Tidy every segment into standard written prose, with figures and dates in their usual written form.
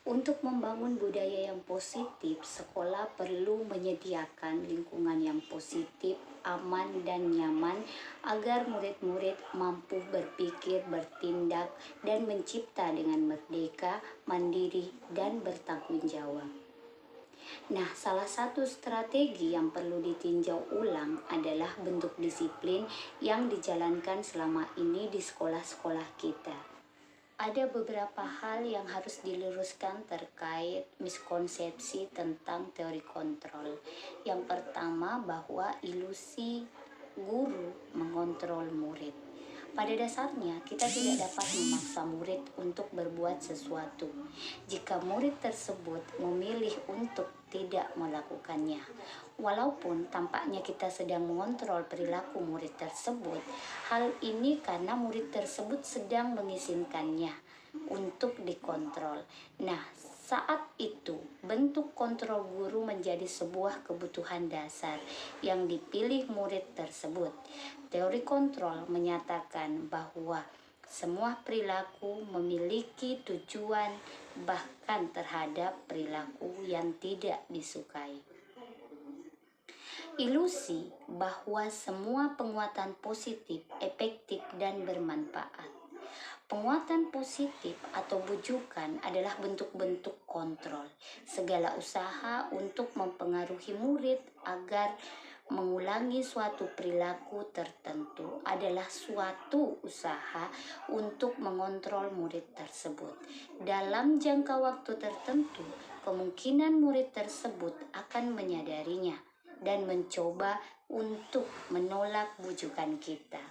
Untuk membangun budaya yang positif, sekolah perlu menyediakan lingkungan yang positif, aman, dan nyaman agar murid-murid mampu berpikir, bertindak, dan mencipta dengan merdeka, mandiri, dan bertanggung jawab. Nah, salah satu strategi yang perlu ditinjau ulang adalah bentuk disiplin yang dijalankan selama ini di sekolah-sekolah kita. Ada beberapa hal yang harus diluruskan terkait miskonsepsi tentang teori kontrol. Yang pertama, bahwa ilusi guru mengontrol murid. Pada dasarnya, kita tidak dapat memaksa murid untuk berbuat sesuatu jika murid tersebut memilih untuk tidak melakukannya. Walaupun tampaknya kita sedang mengontrol perilaku murid tersebut, hal ini karena murid tersebut sedang mengizinkannya untuk dikontrol. Nah, saat itu bentuk kontrol guru menjadi sebuah kebutuhan dasar yang dipilih murid tersebut. Teori kontrol menyatakan bahwa semua perilaku memiliki tujuan, bahkan terhadap perilaku yang tidak disukai. Ilusi bahwa semua penguatan positif, efektif, dan bermanfaat. Penguatan positif atau bujukan adalah bentuk-bentuk kontrol. Segala usaha untuk mempengaruhi murid agar mengulangi suatu perilaku tertentu adalah suatu usaha untuk mengontrol murid tersebut. Dalam jangka waktu tertentu, kemungkinan murid tersebut akan menyadarinya dan mencoba untuk menolak bujukan kita.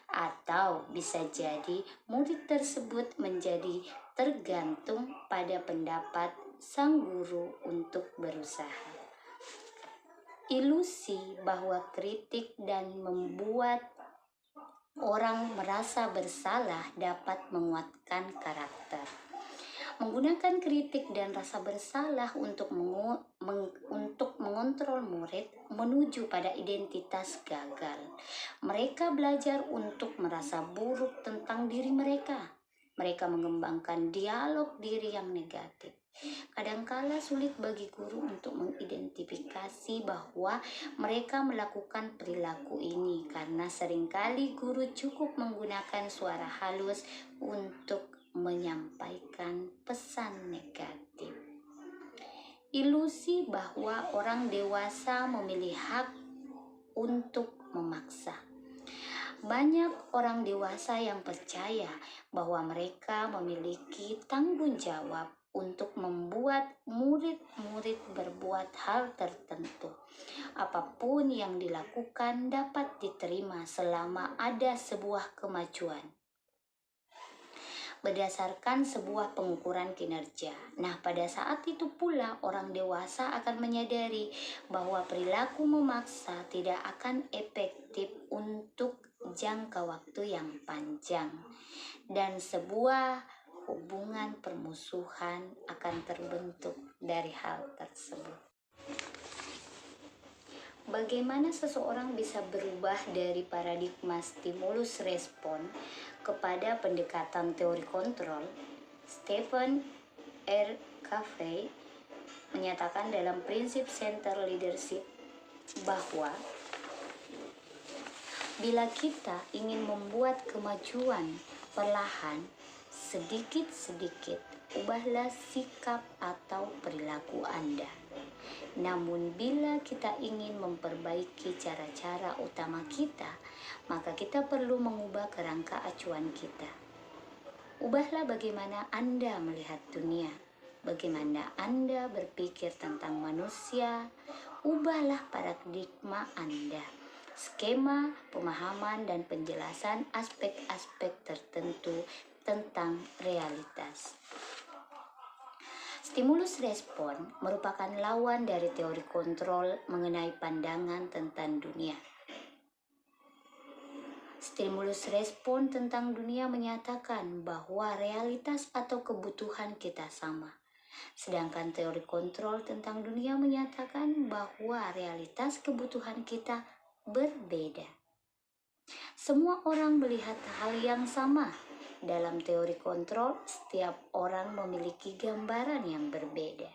Atau bisa jadi murid tersebut menjadi tergantung pada pendapat sang guru untuk berusaha. Ilusi bahwa kritik dan membuat orang merasa bersalah dapat menguatkan karakter. Menggunakan kritik dan rasa bersalah untuk mengontrol murid menuju pada identitas gagal. Mereka belajar untuk merasa buruk tentang diri mereka. Mereka mengembangkan dialog diri yang negatif. Kadangkala sulit bagi guru untuk mengidentifikasi bahwa mereka melakukan perilaku ini karena seringkali guru cukup menggunakan suara halus untuk menyampaikan pesan negatif. Ilusi bahwa orang dewasa memiliki hak untuk memaksa. Banyak orang dewasa yang percaya bahwa mereka memiliki tanggung jawab untuk membuat murid-murid berbuat hal tertentu. Apapun yang dilakukan dapat diterima selama ada sebuah kemajuan berdasarkan sebuah pengukuran kinerja. Nah, pada saat itu pula orang dewasa akan menyadari bahwa perilaku memaksa tidak akan efektif untuk jangka waktu yang panjang, dan sebuah hubungan permusuhan akan terbentuk dari hal tersebut. Bagaimana seseorang bisa berubah dari paradigma stimulus respon kepada pendekatan teori kontrol? Stephen R. Covey menyatakan dalam prinsip center leadership bahwa bila kita ingin membuat kemajuan perlahan, sedikit-sedikit, ubahlah sikap atau perilaku Anda. Namun bila kita ingin memperbaiki cara-cara utama kita, maka kita perlu mengubah kerangka acuan kita. Ubahlah bagaimana Anda melihat dunia, bagaimana Anda berpikir tentang manusia. Ubahlah paradigma Anda, skema, pemahaman, dan penjelasan aspek-aspek tertentu tentang realitas. Stimulus respon merupakan lawan dari teori kontrol mengenai pandangan tentang dunia. Stimulus respon tentang dunia menyatakan bahwa realitas atau kebutuhan kita sama. Sedangkan teori kontrol tentang dunia menyatakan bahwa realitas kebutuhan kita berbeda. Semua orang melihat hal yang sama, Dalam teori kontrol, setiap orang memiliki gambaran yang berbeda.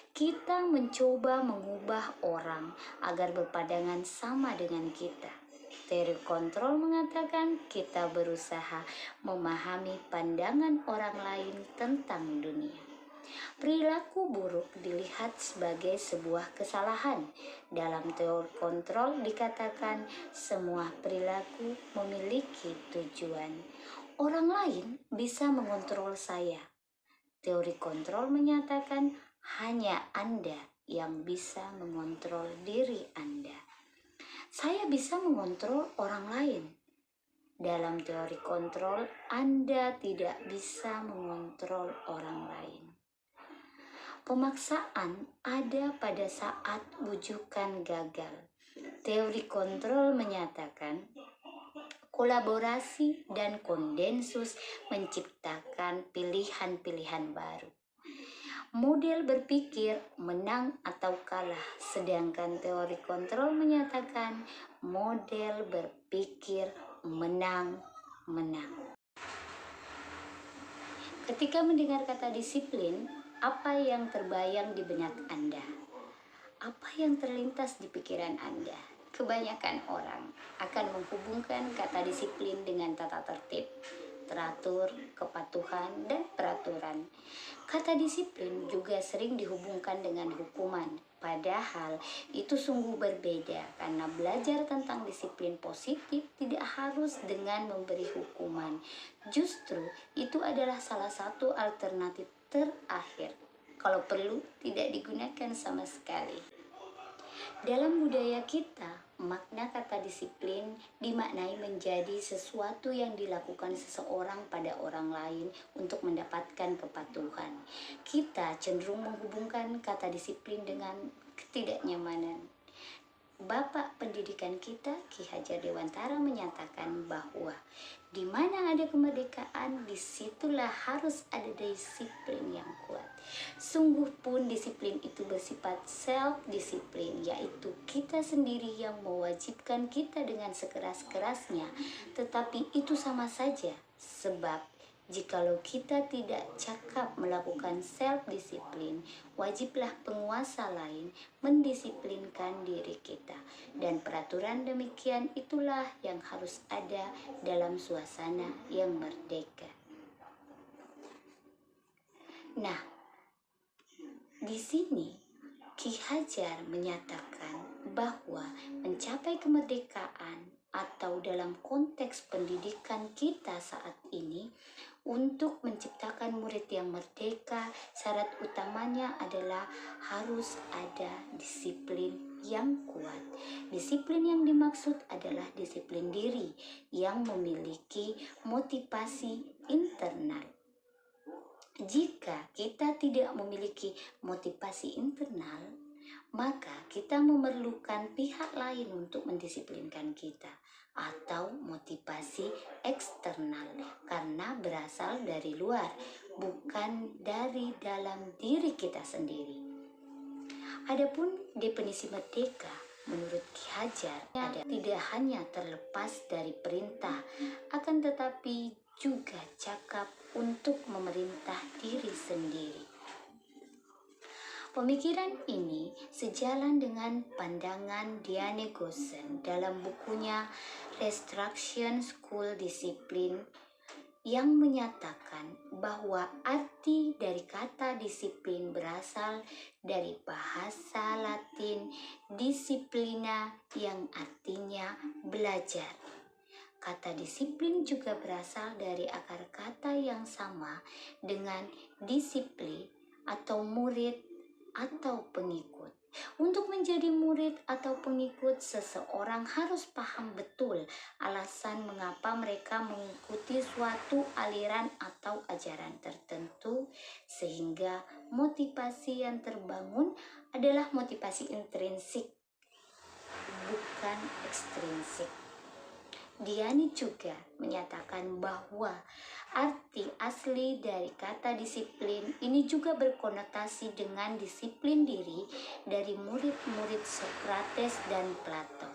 Kita mencoba mengubah orang agar berpandangan sama dengan kita. Teori kontrol mengatakan kita berusaha memahami pandangan orang lain tentang dunia. Perilaku buruk dilihat sebagai sebuah kesalahan. Dalam teori kontrol dikatakan semua perilaku memiliki tujuan. Orang lain bisa mengontrol saya. Teori kontrol menyatakan hanya Anda yang bisa mengontrol diri Anda. Saya bisa mengontrol orang lain. Dalam teori kontrol, Anda tidak bisa mengontrol orang lain. Pemaksaan ada pada saat wujukan gagal. Teori kontrol menyatakan kolaborasi dan konsensus menciptakan pilihan-pilihan baru. Model berpikir menang atau kalah, sedangkan teori kontrol menyatakan model berpikir menang-menang. Ketika mendengar kata disiplin, apa yang terbayang di benak Anda? Apa yang terlintas di pikiran Anda? Kebanyakan orang akan menghubungkan kata disiplin dengan tata tertib, teratur, kepatuhan, dan peraturan. Kata disiplin juga sering dihubungkan dengan hukuman, padahal itu sungguh berbeda karena belajar tentang disiplin positif tidak harus dengan memberi hukuman. Justru itu adalah salah satu alternatif terakhir. Kalau perlu, tidak digunakan sama sekali. Dalam budaya kita, makna kata disiplin dimaknai menjadi sesuatu yang dilakukan seseorang pada orang lain untuk mendapatkan kepatuhan. Kita cenderung menghubungkan kata disiplin dengan ketidaknyamanan. Bapak pendidikan kita, Ki Hajar Dewantara, menyatakan bahwa di mana ada kemerdekaan, disitulah harus ada disiplin yang kuat. Sungguh pun disiplin itu bersifat self-disiplin, yaitu kita sendiri yang mewajibkan kita dengan sekeras-kerasnya. Tetapi itu sama saja, sebab jikalau kita tidak cakap melakukan self-disiplin, wajiblah penguasa lain mendisiplinkan diri kita. Dan peraturan demikian itulah yang harus ada dalam suasana yang merdeka. Nah, di sini Ki Hajar menyatakan bahwa mencapai kemerdekaan atau dalam konteks pendidikan kita saat ini, untuk menciptakan murid yang merdeka, syarat utamanya adalah harus ada disiplin yang kuat. Disiplin yang dimaksud adalah disiplin diri yang memiliki motivasi internal. Jika kita tidak memiliki motivasi internal, maka kita memerlukan pihak lain untuk mendisiplinkan kita, atau motivasi eksternal karena berasal dari luar, bukan dari dalam diri kita sendiri. Adapun definisi merdeka menurut Ki Hajar tidak hanya terlepas dari perintah, akan tetapi juga cakap untuk memerintah diri sendiri. Pemikiran ini sejalan dengan pandangan Diane Goosen dalam bukunya Restruction School Discipline, yang menyatakan bahwa arti dari kata disiplin berasal dari bahasa Latin disciplina yang artinya belajar. Kata disiplin juga berasal dari akar kata yang sama dengan disiplin atau murid atau pengikut. Untuk menjadi murid atau pengikut, seseorang harus paham betul alasan mengapa mereka mengikuti suatu aliran atau ajaran tertentu, sehingga motivasi yang terbangun adalah motivasi intrinsik, bukan ekstrinsik. Diane juga menyatakan bahwa arti asli dari kata disiplin ini juga berkonotasi dengan disiplin diri dari murid-murid Sokrates dan Plato.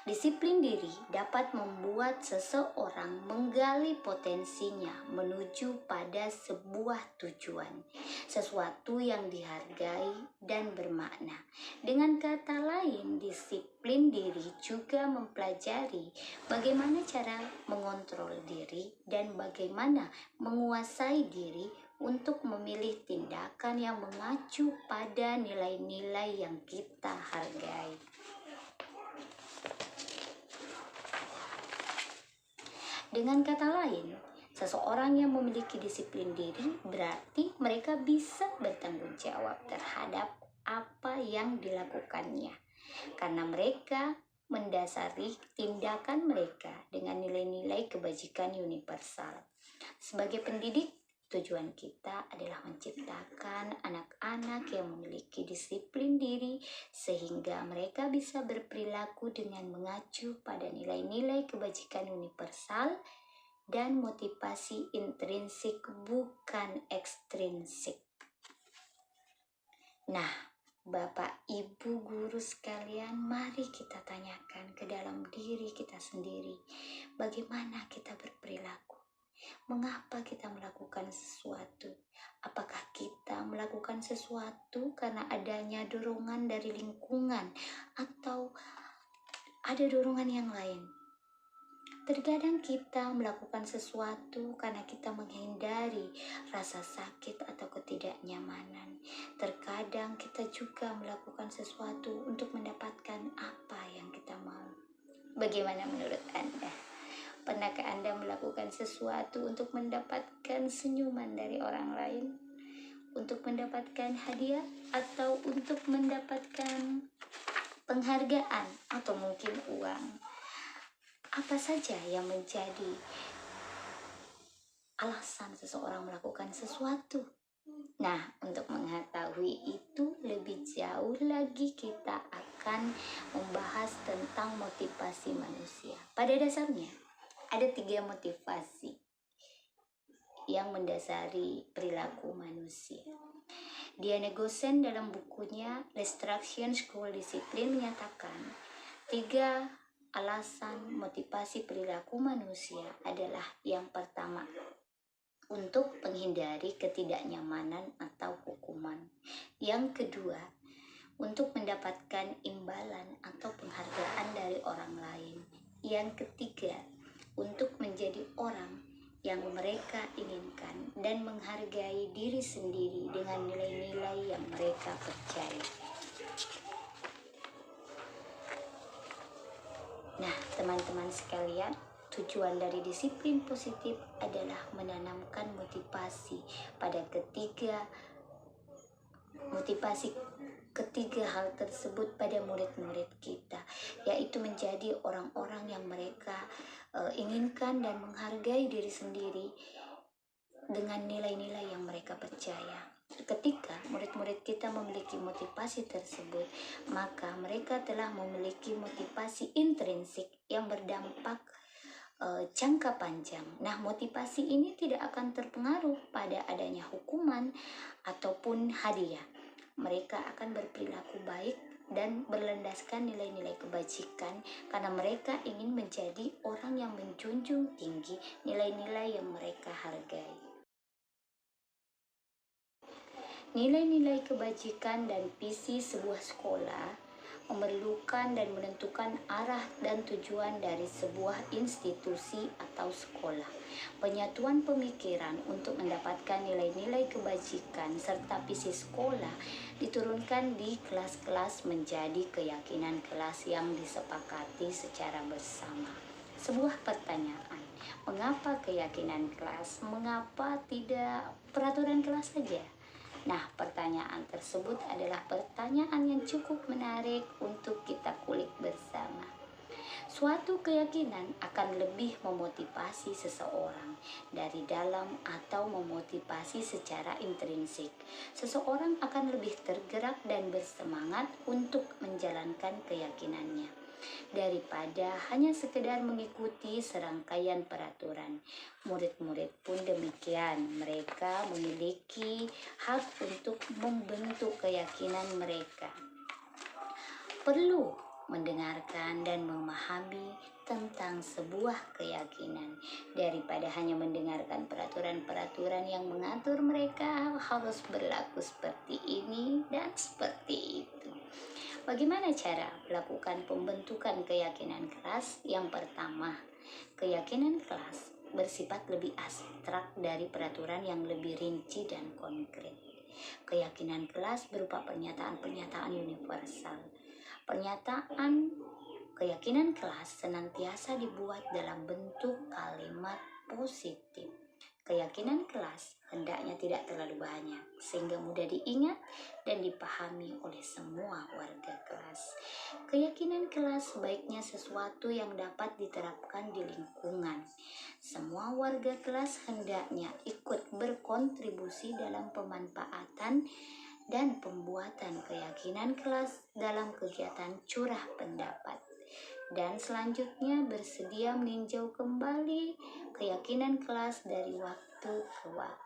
Disiplin diri dapat membuat seseorang menggali potensinya menuju pada sebuah tujuan, sesuatu yang dihargai dan bermakna. Dengan kata lain, disiplin diri juga mempelajari bagaimana cara mengontrol diri dan bagaimana menguasai diri untuk memilih tindakan yang mengacu pada nilai-nilai yang kita hargai. Dengan kata lain, seseorang yang memiliki disiplin diri berarti mereka bisa bertanggung jawab terhadap apa yang dilakukannya, karena mereka mendasari tindakan mereka dengan nilai-nilai kebajikan universal. Sebagai pendidik, tujuan kita adalah menciptakan anak-anak yang memiliki disiplin diri sehingga mereka bisa berperilaku dengan mengacu pada nilai-nilai kebajikan universal dan motivasi intrinsik bukan ekstrinsik. Nah, Bapak, Ibu, guru sekalian, mari kita tanyakan ke dalam diri kita sendiri, bagaimana kita berperilaku? Mengapa kita melakukan sesuatu? Apakah kita melakukan sesuatu karena adanya dorongan dari lingkungan atau ada dorongan yang lain? Terkadang kita melakukan sesuatu karena kita menghindari rasa sakit atau ketidaknyamanan. Terkadang kita juga melakukan sesuatu untuk mendapatkan apa yang kita mau. Bagaimana menurut Anda? Pernahkah Anda melakukan sesuatu untuk mendapatkan senyuman dari orang lain? Untuk mendapatkan hadiah? Atau untuk mendapatkan penghargaan? Atau mungkin uang? Apa saja yang menjadi alasan seseorang melakukan sesuatu? Nah, untuk mengetahui itu lebih jauh lagi kita akan membahas tentang motivasi manusia. Pada dasarnya, ada 3 motivasi yang mendasari perilaku manusia. Diana Gosen dalam bukunya Restriction School Discipline menyatakan 3 alasan motivasi perilaku manusia adalah yang pertama, untuk menghindari ketidaknyamanan atau hukuman. Yang kedua, untuk mendapatkan imbalan atau penghargaan dari orang lain. Yang ketiga, untuk menjadi orang yang mereka inginkan dan menghargai diri sendiri dengan nilai-nilai yang mereka percaya. Nah, teman-teman sekalian, tujuan dari disiplin positif adalah menanamkan motivasi ketiga hal tersebut pada murid-murid kita, yaitu menjadi orang-orang yang mereka inginkan dan menghargai diri sendiri dengan nilai-nilai yang mereka percaya. Ketika murid-murid kita memiliki motivasi tersebut, maka mereka telah memiliki motivasi intrinsik yang berdampak jangka panjang. Nah, motivasi ini tidak akan terpengaruh pada adanya hukuman ataupun hadiah. Mereka akan berperilaku baik dan berlandaskan nilai-nilai kebajikan karena mereka ingin menjadi orang yang menjunjung tinggi nilai-nilai yang mereka hargai. Nilai-nilai kebajikan dan visi sebuah sekolah memerlukan dan menentukan arah dan tujuan dari sebuah institusi atau sekolah. Penyatuan pemikiran untuk mendapatkan nilai-nilai kebajikan serta visi sekolah diturunkan di kelas-kelas menjadi keyakinan kelas yang disepakati secara bersama. Sebuah pertanyaan, mengapa keyakinan kelas? Mengapa tidak peraturan kelas saja? Nah, pertanyaan tersebut adalah pertanyaan yang cukup menarik untuk kita kulik bersama. Suatu keyakinan akan lebih memotivasi seseorang dari dalam atau memotivasi secara intrinsik. Seseorang akan lebih tergerak dan bersemangat untuk menjalankan keyakinannya daripada hanya sekedar mengikuti serangkaian peraturan. Murid-murid pun demikian, mereka memiliki hak untuk membentuk keyakinan mereka. Perlu mendengarkan dan memahami tentang sebuah keyakinan daripada hanya mendengarkan peraturan-peraturan yang mengatur mereka harus berlaku seperti ini dan seperti itu. Bagaimana cara melakukan pembentukan keyakinan kelas? Yang pertama, keyakinan kelas bersifat lebih abstrak dari peraturan yang lebih rinci dan konkret. Keyakinan kelas berupa pernyataan-pernyataan universal. Pernyataan keyakinan kelas senantiasa dibuat dalam bentuk kalimat positif. Keyakinan kelas hendaknya tidak terlalu banyak sehingga mudah diingat dan dipahami oleh semua warga kelas. Keyakinan kelas sebaiknya sesuatu yang dapat diterapkan di lingkungan. Semua warga kelas hendaknya ikut berkontribusi dalam pemanfaatan dan pembuatan keyakinan kelas dalam kegiatan curah pendapat. Dan selanjutnya bersedia meninjau kembali keyakinan kelas dari waktu ke waktu.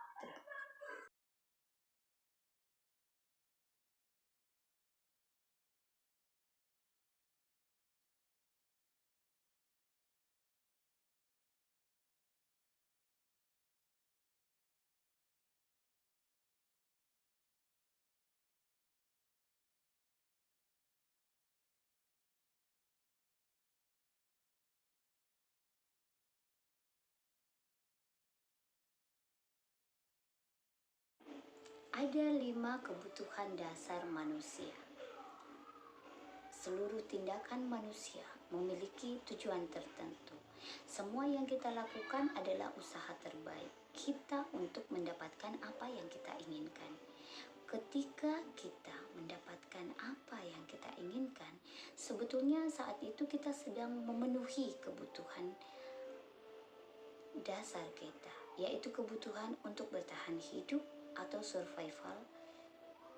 Ada 5 kebutuhan dasar manusia. Seluruh tindakan manusia memiliki tujuan tertentu. Semua yang kita lakukan adalah usaha terbaik kita untuk mendapatkan apa yang kita inginkan. Ketika kita mendapatkan apa yang kita inginkan, sebetulnya saat itu kita sedang memenuhi kebutuhan dasar kita, yaitu kebutuhan untuk bertahan hidup atau survival,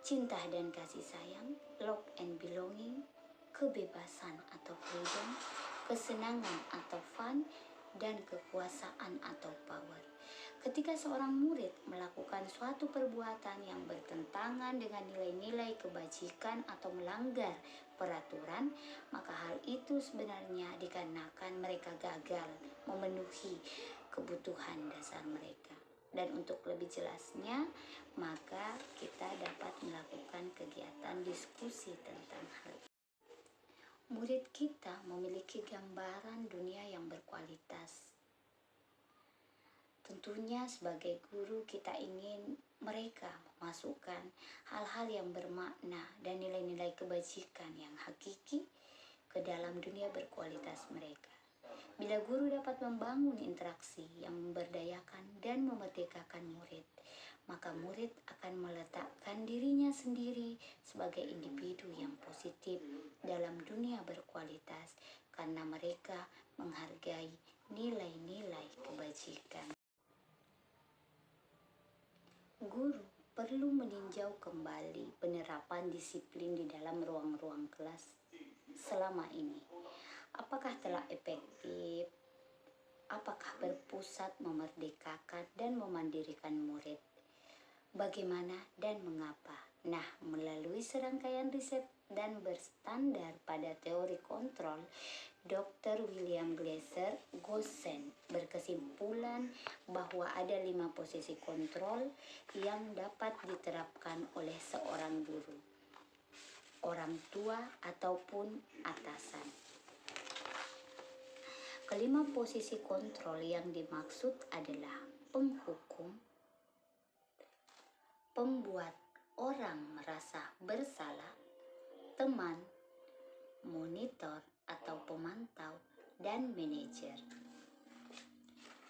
cinta dan kasih sayang, love and belonging, kebebasan atau freedom, kesenangan atau fun, dan kekuasaan atau power. Ketika seorang murid melakukan suatu perbuatan yang bertentangan dengan nilai-nilai kebajikan atau melanggar peraturan, maka hal itu sebenarnya dikarenakan mereka gagal memenuhi kebutuhan dasar mereka. Dan untuk lebih jelasnya, maka kita dapat melakukan kegiatan diskusi tentang hal ini. Murid kita memiliki gambaran dunia yang berkualitas. Tentunya sebagai guru kita ingin mereka memasukkan hal-hal yang bermakna dan nilai-nilai kebajikan yang hakiki ke dalam dunia berkualitas mereka. Bila guru dapat membangun interaksi yang memberdayakan dan memerdekakan murid, maka murid akan meletakkan dirinya sendiri sebagai individu yang positif dalam dunia berkualitas karena mereka menghargai nilai-nilai kebajikan. Guru perlu meninjau kembali penerapan disiplin di dalam ruang-ruang kelas selama ini. Apakah telah efektif? Apakah berpusat memerdekakan dan memandirikan murid? Bagaimana dan mengapa? Nah, melalui serangkaian riset dan berstandar pada teori kontrol, Dr. William Glasser Gosen berkesimpulan bahwa ada 5 posisi kontrol yang dapat diterapkan oleh seorang guru, orang tua ataupun atasan. Kelima posisi kontrol yang dimaksud adalah penghukum, pembuat orang merasa bersalah, teman, monitor atau pemantau, dan manajer.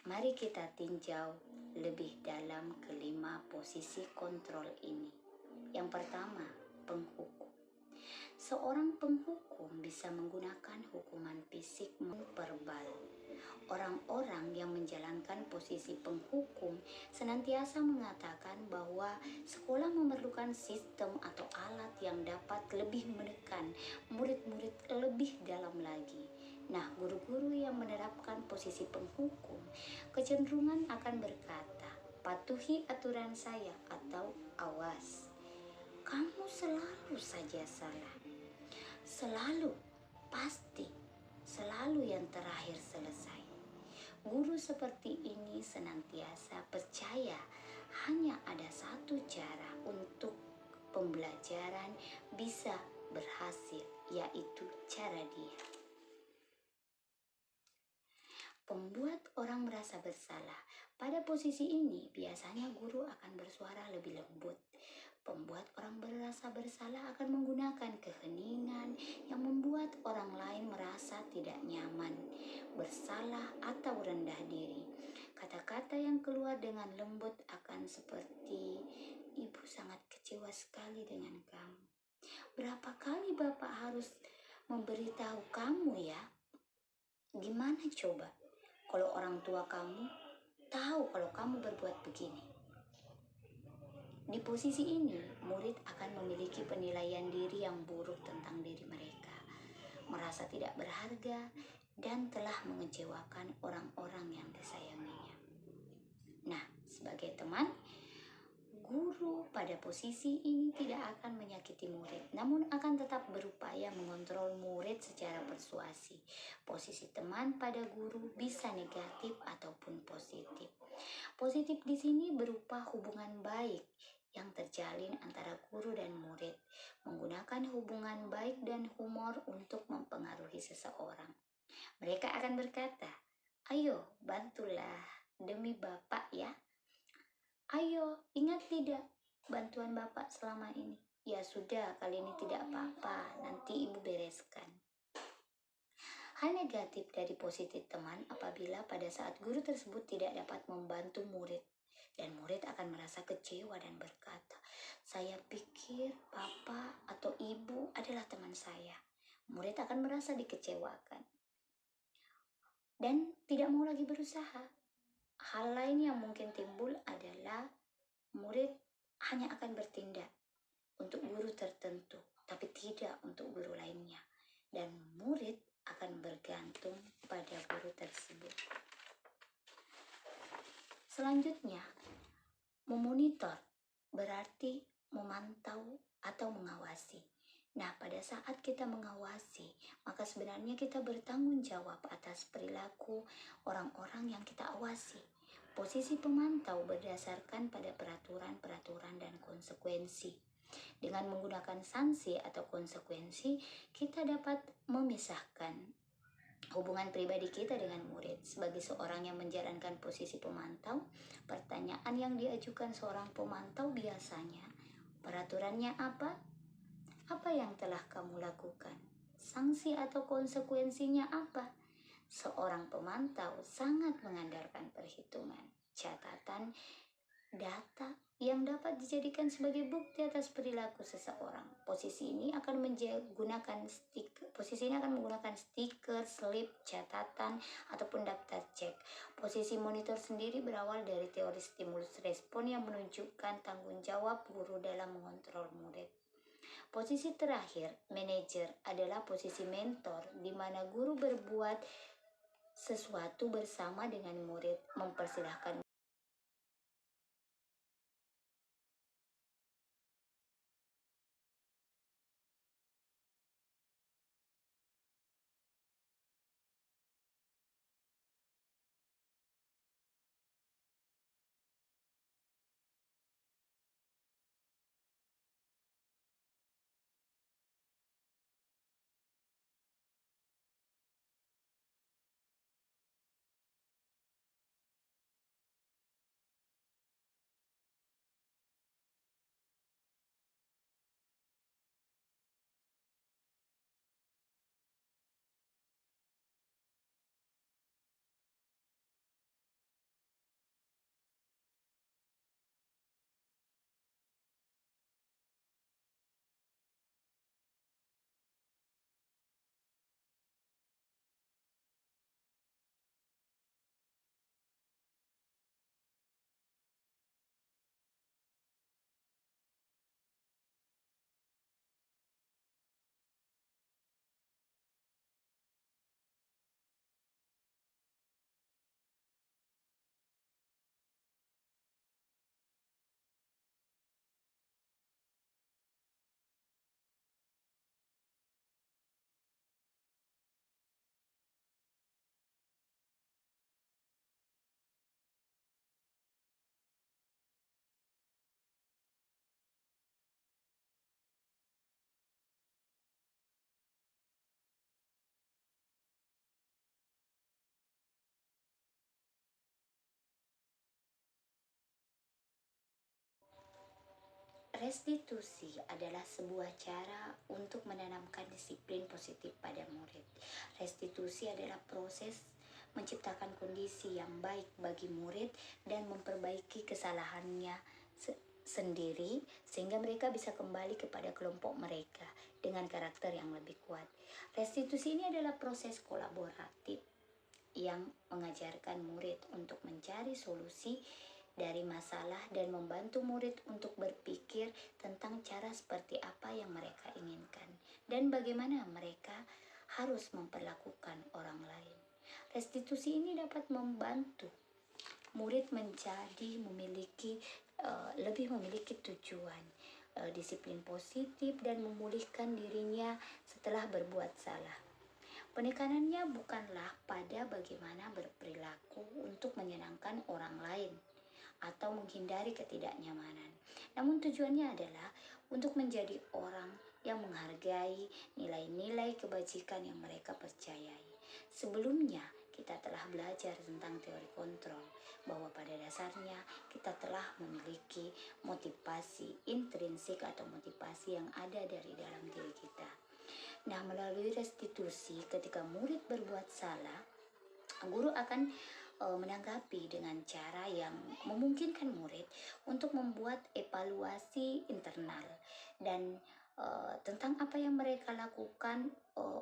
Mari kita tinjau lebih dalam kelima posisi kontrol ini. Yang pertama, penghukum. Seorang penghukum bisa menggunakan hukuman fisik maupun verbal. Orang-orang yang menjalankan posisi penghukum senantiasa mengatakan bahwa sekolah memerlukan sistem atau alat yang dapat lebih menekan murid-murid lebih dalam lagi. Nah, guru-guru yang menerapkan posisi penghukum kecenderungan akan berkata, patuhi aturan saya, atau awas, kamu selalu saja salah. Selalu pasti selalu yang terakhir selesai. Guru seperti ini senantiasa percaya hanya ada satu cara untuk pembelajaran bisa berhasil, yaitu cara dia. Pembuat orang merasa bersalah. Pada posisi ini, biasanya guru akan bersuara lebih lembut. Pembuat orang merasa bersalah akan menggunakan keheningan yang membuat orang lain merasa tidak nyaman, bersalah, atau rendah diri. Kata-kata yang keluar dengan lembut akan seperti, "Ibu sangat kecewa sekali dengan kamu. Berapa kali Bapak harus memberitahu kamu ya? Gimana coba kalau orang tua kamu tahu kalau kamu berbuat begini?" Di posisi ini, murid akan memiliki penilaian diri yang buruk tentang diri mereka, merasa tidak berharga, dan telah mengecewakan orang-orang yang disayanginya. Nah, sebagai teman, guru pada posisi ini tidak akan menyakiti murid, namun akan tetap berupaya mengontrol murid secara persuasi. Posisi teman pada guru bisa negatif ataupun positif. Positif di sini berupa hubungan baik yang terjalin antara guru dan murid, menggunakan hubungan baik dan humor untuk mempengaruhi seseorang. Mereka akan berkata, "Ayo, bantulah demi Bapak ya. Ayo, ingat tidak bantuan Bapak selama ini? Ya sudah, kali ini tidak apa-apa, nanti Ibu bereskan." Hal negatif dari positif teman apabila pada saat guru tersebut tidak dapat membantu murid, dan murid akan merasa kecewa dan berkata, "Saya pikir Bapak atau Ibu adalah teman saya." Murid akan merasa dikecewakan dan tidak mau lagi berusaha. Hal lain yang mungkin timbul adalah murid hanya akan bertindak untuk guru tertentu, tapi tidak untuk guru lainnya. Dan murid akan bergantung pada guru tersebut. Selanjutnya, memonitor berarti memantau atau mengawasi. Nah, pada saat kita mengawasi, maka sebenarnya kita bertanggung jawab atas perilaku orang-orang yang kita awasi. Posisi pemantau berdasarkan pada peraturan-peraturan dan konsekuensi. Dengan menggunakan sanksi atau konsekuensi, kita dapat memisahkan hubungan pribadi kita dengan murid. Sebagai seorang yang menjalankan posisi pemantau, pertanyaan yang diajukan seorang pemantau biasanya, peraturannya apa? Apa yang telah kamu lakukan? Sanksi atau konsekuensinya apa? Seorang pemantau sangat mengandalkan perhitungan, catatan, data yang dapat dijadikan sebagai bukti atas perilaku seseorang. Posisi ini akan menggunakan stiker, slip, catatan, ataupun daftar cek. Posisi monitor sendiri berawal dari teori stimulus respon yang menunjukkan tanggung jawab guru dalam mengontrol murid. Posisi terakhir, manajer, adalah posisi mentor di mana guru berbuat sesuatu bersama dengan murid, mempersilahkan Restitusi adalah sebuah cara untuk menanamkan disiplin positif pada murid. Restitusi adalah proses menciptakan kondisi yang baik bagi murid dan memperbaiki kesalahannya sendiri sehingga mereka bisa kembali kepada kelompok mereka dengan karakter yang lebih kuat. Restitusi ini adalah proses kolaboratif yang mengajarkan murid untuk mencari solusi dari masalah dan membantu murid untuk berpikir tentang cara seperti apa yang mereka inginkan dan bagaimana mereka harus memperlakukan orang lain. Restitusi ini dapat membantu murid menjadi lebih memiliki tujuan, disiplin positif dan memulihkan dirinya setelah berbuat salah. Penekanannya bukanlah pada bagaimana berperilaku untuk menyenangkan orang lain atau menghindari ketidaknyamanan. Namun tujuannya adalah untuk menjadi orang yang menghargai nilai-nilai kebajikan yang mereka percayai. Sebelumnya, kita telah belajar tentang teori kontrol, bahwa pada dasarnya kita telah memiliki motivasi intrinsik atau motivasi yang ada dari dalam diri kita. Nah, melalui restitusi, ketika murid berbuat salah, guru akan menanggapi dengan cara yang memungkinkan murid untuk membuat evaluasi internal dan tentang apa yang mereka lakukan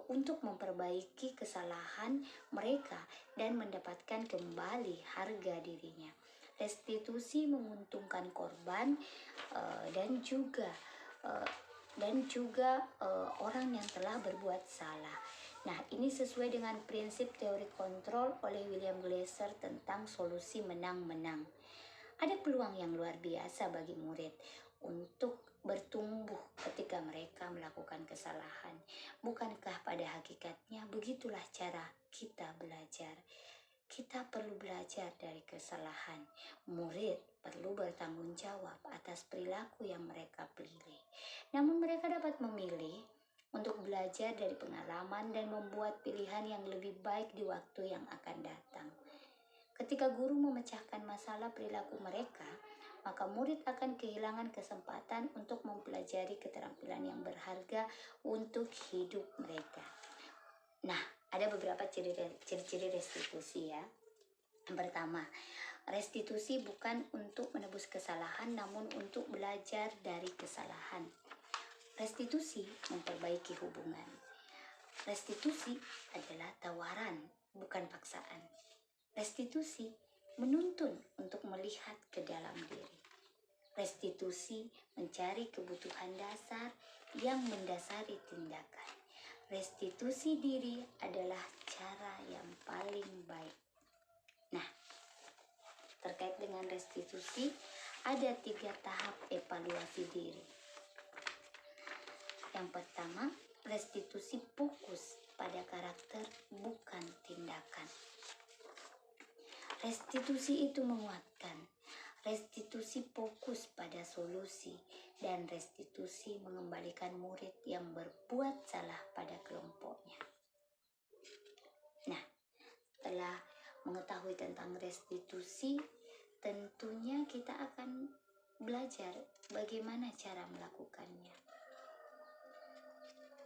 untuk memperbaiki kesalahan mereka dan mendapatkan kembali harga dirinya. Restitusi menguntungkan korban dan juga orang yang telah berbuat salah. Nah, ini sesuai dengan prinsip teori kontrol oleh William Glasser tentang solusi menang-menang. Ada peluang yang luar biasa bagi murid untuk bertumbuh ketika mereka melakukan kesalahan. Bukankah pada hakikatnya begitulah cara kita belajar? Kita perlu belajar dari kesalahan. Murid perlu bertanggung jawab atas perilaku yang mereka pilih. Namun mereka dapat memilih untuk belajar dari pengalaman dan membuat pilihan yang lebih baik di waktu yang akan datang. Ketika guru memecahkan masalah perilaku mereka, maka murid akan kehilangan kesempatan untuk mempelajari keterampilan yang berharga untuk hidup mereka. Nah, ada beberapa ciri-ciri restitusi ya. Yang pertama, restitusi bukan untuk menebus kesalahan, namun untuk belajar dari kesalahan. Restitusi memperbaiki hubungan. Restitusi adalah tawaran, bukan paksaan. Restitusi menuntun untuk melihat ke dalam diri. Restitusi mencari kebutuhan dasar yang mendasari tindakan. Restitusi diri adalah cara yang paling baik. Nah, terkait dengan restitusi, ada 3 tahap evaluasi diri. Yang pertama, restitusi fokus pada karakter, bukan tindakan. Restitusi itu menguatkan. Restitusi fokus pada solusi, dan restitusi mengembalikan murid yang berbuat salah pada kelompoknya. Nah, setelah mengetahui tentang restitusi, tentunya kita akan belajar bagaimana cara melakukannya.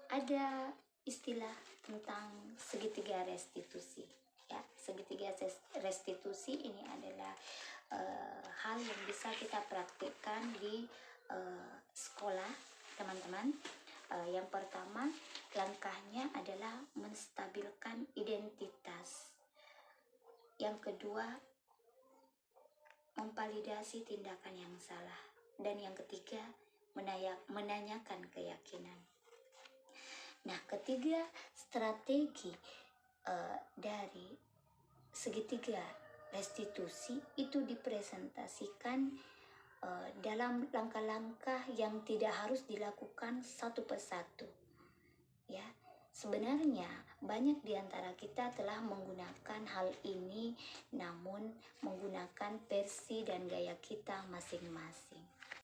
Ada istilah tentang segitiga restitusi. Ya, segitiga restitusi ini adalah hal yang bisa kita praktikkan di sekolah, teman-teman. Yang pertama, langkahnya adalah menstabilkan identitas. Yang kedua, memvalidasi tindakan yang salah. Dan yang ketiga, menanyakan keyakinan. Nah, ketiga strategi dari segitiga restitusi itu dipresentasikan dalam langkah-langkah yang tidak harus dilakukan satu persatu. Ya, sebenarnya banyak di antara kita telah menggunakan hal ini, namun menggunakan versi dan gaya kita masing-masing.